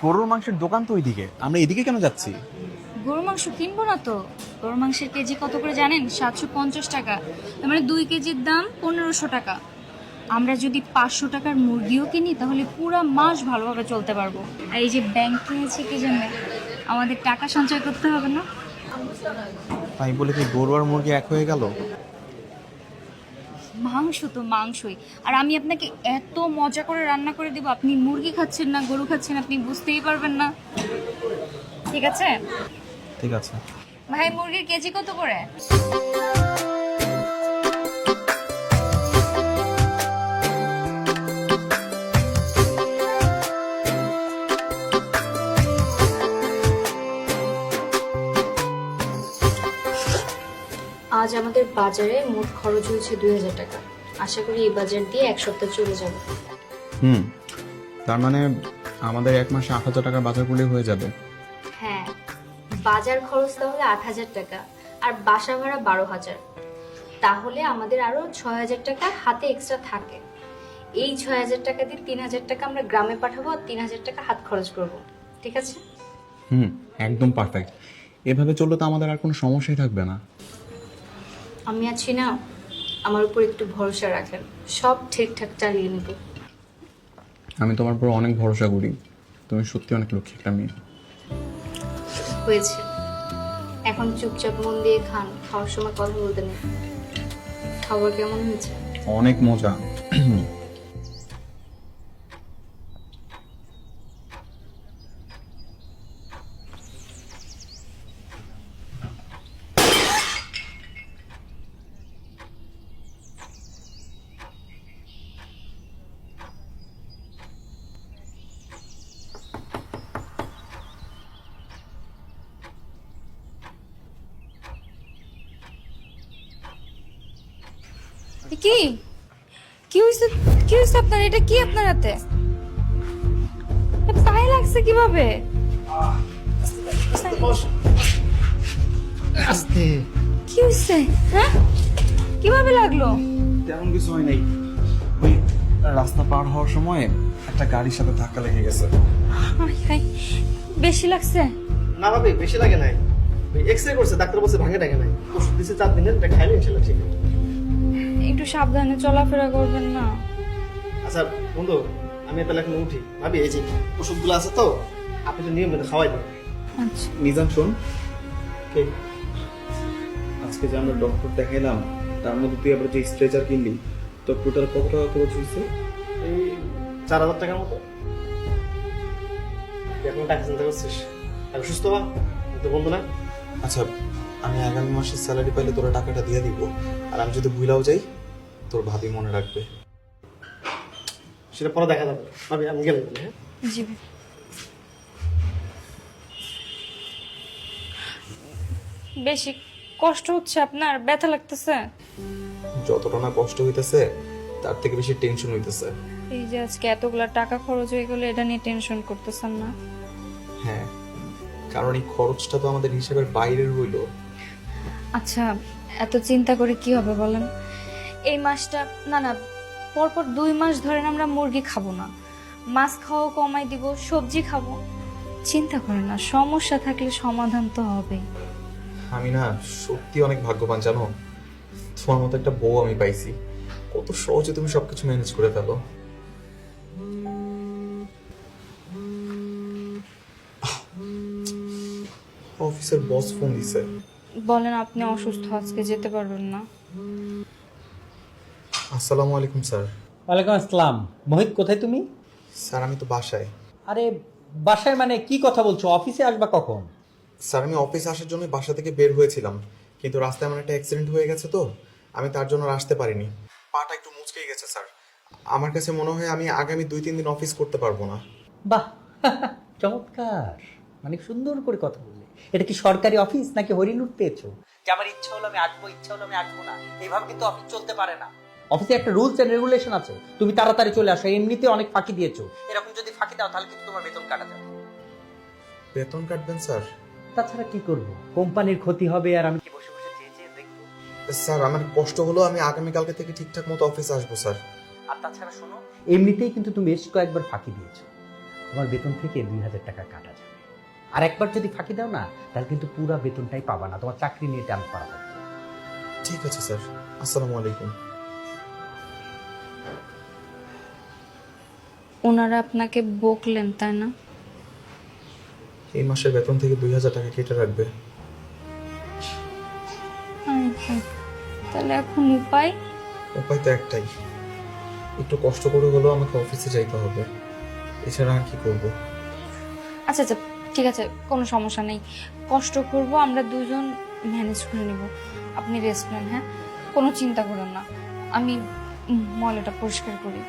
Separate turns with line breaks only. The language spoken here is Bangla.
গরুর মাংসের দোকান তো ওইদিকে, আমরা এদিকে কেন যাচ্ছি?
গরুর মাংস কিনবো না তো। গরুর মাংসের কেজি কত করে জানেন? 750 টাকা। তার মানে 2 কেজির দাম 1500 টাকা। আমরা যদি 500 টাকার মুরগিও কিনি তাহলে পুরো মাস ভালোভাবে চলতে পারবো। আর এই যে ব্যাংক কিনেছি কি জন্য? আমাদের টাকা সঞ্চয় করতে হবে না?
তাই বলে কি গরু আর মুরগি এক হয়ে গেল?
মাংস তো মাংসই। আর আমি আপনাকে এত মজা করে রান্না করে দেবো, আপনি মুরগি খাচ্ছেন না গরু খাচ্ছেন আপনি বুঝতেই পারবেন না। ঠিক আছে
ঠিক আছে।
ভাই, মুরগির কেজি কত করে? আজ আমাদের বাজারে মোট খরচ হয়েছে 2000 টাকা। আশা করি এই বাজার দিয়ে এক সপ্তাহ চলে যাবে।
হুম, তার মানে আমাদের এক মাসে 8,000 টাকার বাজার করলে হয়ে যাবে।
হ্যাঁ, বাজার খরচ তাহলে 8,000 টাকা আর বাসা ভাড়া 12,000। তাহলে আমাদের আরো 6,000 টাকা হাতে এক্সট্রা থাকে। এই 6,000 টাকা দিয়ে 3,000 টাকা আমরা গ্রামে পাঠাবো আর 3,000 টাকা হাত খরচ করব। ঠিক আছে?
হুম, একদম পারফেক্ট। এভাবে চললে তো আমাদের আর কোনো সমস্যাই থাকবে না।
আমি আছি না, আমার উপর একটু ভরসা রাখেন, সব ঠিকঠাক চালিয়ে নেব।
আমি তোমার উপর অনেক ভরসা করি, তুমি সত্যি অনেক লক্ষ্মী একটা মেয়ে।
হয়েছে, এখন চুপচাপ মন দিয়ে খান, খাওয়ার সময় কথা বলতে নেই। খাবার কেমন হয়েছে?
অনেক মজা।
কি কি হয়েছে? কি হয়েছে আপনার? এটা কি আপনার হাতে? পায়ে লাগছে কিভাবে?
আস্তে।
কি হয়েছে? হ্যাঁ, কিভাবে লাগলো?
তেমন কিছু হয় নাই, ওই রাস্তা পার হওয়ার সময় একটা গাড়ির সাথে ধাক্কা লেগে গেছে।
হায় হায়, বেশি লাগছে?
না ভাবি, বেশি লাগে নাই। এক্সরে করছে, ডাক্তার বলছে ভাঙে টাঙে নাই। ওষুধ দিছে 4 দিনের, এটা খাইলে ইনশাল্লাহ ঠিক হবে।
একটু সাবধানে চলাফেরা করবেন না?
আচ্ছা বন্ধু, আমি তাহলে এখন উঠি। ভাবি এই যে ওষুধগুলো আছে তো, আপনি তো নিয়মিত খাওয়াই দেন।
আচ্ছা।
মিজান শোন,
কে?
আজকে যে আমরা ডক্টর দেখাইলাম তার মধ্যে তুই আবার যে স্ট্রেচার কিনলি, তোর টোটাল কত টাকা খরচ হয়েছে?
এই 4,000 টাকার মতো। তুই এখন টাকা চিন্তা করছিস? আমি সুস্থ হওয়া তো বন্ধু না।
আচ্ছা, আমি আগামী মাসের স্যালারি পাইলে তোরা টাকাটা দিয়ে দিব, আর আমি যদি ভুলাও যাই তোর ভাবি মনে রাখবে।
সেটা পরে দেখা যাবে। ভাবি আমি গেলাম তাহলে, হ্যাঁ?
জি। বেশি কষ্ট হচ্ছে আপনার? ব্যথা লাগতেছে?
যতটা না কষ্ট হইতেছে তার থেকে বেশি টেনশন হইতেছে।
এই যে আজকে এতগুলা টাকা খরচ হয়ে গেল, এটা নিয়ে টেনশন করতেছেন না?
হ্যাঁ, কারণ এই খরচটা তো আমাদের হিসাবের বাইরের হইলো।
আচ্ছা, এত চিন্তা করে কি হবে বলেন? এই মাসটা না না, পরপর 2 মাস ধরেন আমরা মুরগি খাবো না, মাছ খাওয়াও কমাই দিব, সবজি খাবো। চিন্তা করেন না, সমস্যা থাকলে সমাধান তো হবে।
আমি না সত্যি অনেক ভাগ্যবান জানো, তোমার মতো একটা বউ আমি পাইছি। কত সহজে তুমি সবকিছু ম্যানেজ করে ফেলো। অফিসের বস ফোন দিছে।
বলেন, আপনি অসুস্থ, আজকে যেতে পারবেন না?
আসসালামু আলাইকুম স্যার।
ওয়ালাইকুম আসসালাম। মোহিত, কোথায় তুমি?
স্যার আমি তো বাসায়।
আরে বাসায় মানে কি কথা বলছো? অফিসে আসবা কখন?
স্যার আমি অফিসে আসার জন্য বাসা থেকে বের হয়েছিলাম, কিন্তু রাস্তায় আমার একটা অ্যাক্সিডেন্ট হয়ে গেছে, তো আমি তার জন্য আর আসতে পারিনি। পাটা একটু মুচকে গেছে স্যার। আমার কাছে মনে হয় আমি আগামী 2-3 দিন অফিস করতে পারবো না।
বাহ, চমৎকার, অনেক সুন্দর করে কথা বললে। এটা কি সরকারি অফিস নাকি হরিলুট পেয়েছো যে আমার ইচ্ছা হলো আমি আসবো, ইচ্ছা হলো আমি আসবো না? এইভাবে কিন্তু অফিস চলতে পারে না। অফিসে একটা রুলস এন্ড রেগুলেশন আছে, তুমি তাড়াতাড়ি চলে আসো। এমনিতে অনেক ফাঁকি দিয়েছো, এরকম যদি ফাঁকি দাও তাহলে কিন্তু তোমার বেতন কাটা যাবে।
বেতন কাটবেন স্যার?
তাছাড়া কি করবো, কোম্পানির ক্ষতি হবে আর আমি কি বসে বসে চেয়ে চেয়ে দেখবো?
স্যার আমার কষ্ট হলো, আমি আগামীকালকে থেকে ঠিকঠাক মতো অফিসে আসবো স্যার।
আর তাছাড়া শোনো, এমনিতেই কিন্তু তুমি বেশ কয়েকবার ফাঁকি দিয়েছো। তোমার বেতন থেকে 2,000 টাকা কাটা যাবে। আর একবার যদি ফাঁকি দাও না, তাহলে কিন্তু পুরো বেতনটাই পাবা না, তোমার চাকরি নিয়ে টান করা হবে।
ঠিক আছে স্যার, আসসালামু আলাইকুম।
ওনারা আপনাকে বকলেন তাই না?
এই মাসের বেতন থেকে 2,000 টাকা কেটে রাখবে।
তাহলে এখন উপায়?
উপায় তো একটাই, একটু কষ্ট করে হলেও আমাকে অফিসে যাইতে হবে, এছাড়া আর কি করব?
আচ্ছা আচ্ছা, ঠিক আছে, কোনো সমস্যা নেই। কষ্ট করব, আমরা দুজন ম্যানেজ করে নিব। আপনি রেস্ট নেন, হ্যাঁ, কোনো চিন্তা করেন না। আমি ময়লাটা পরিষ্কার করি।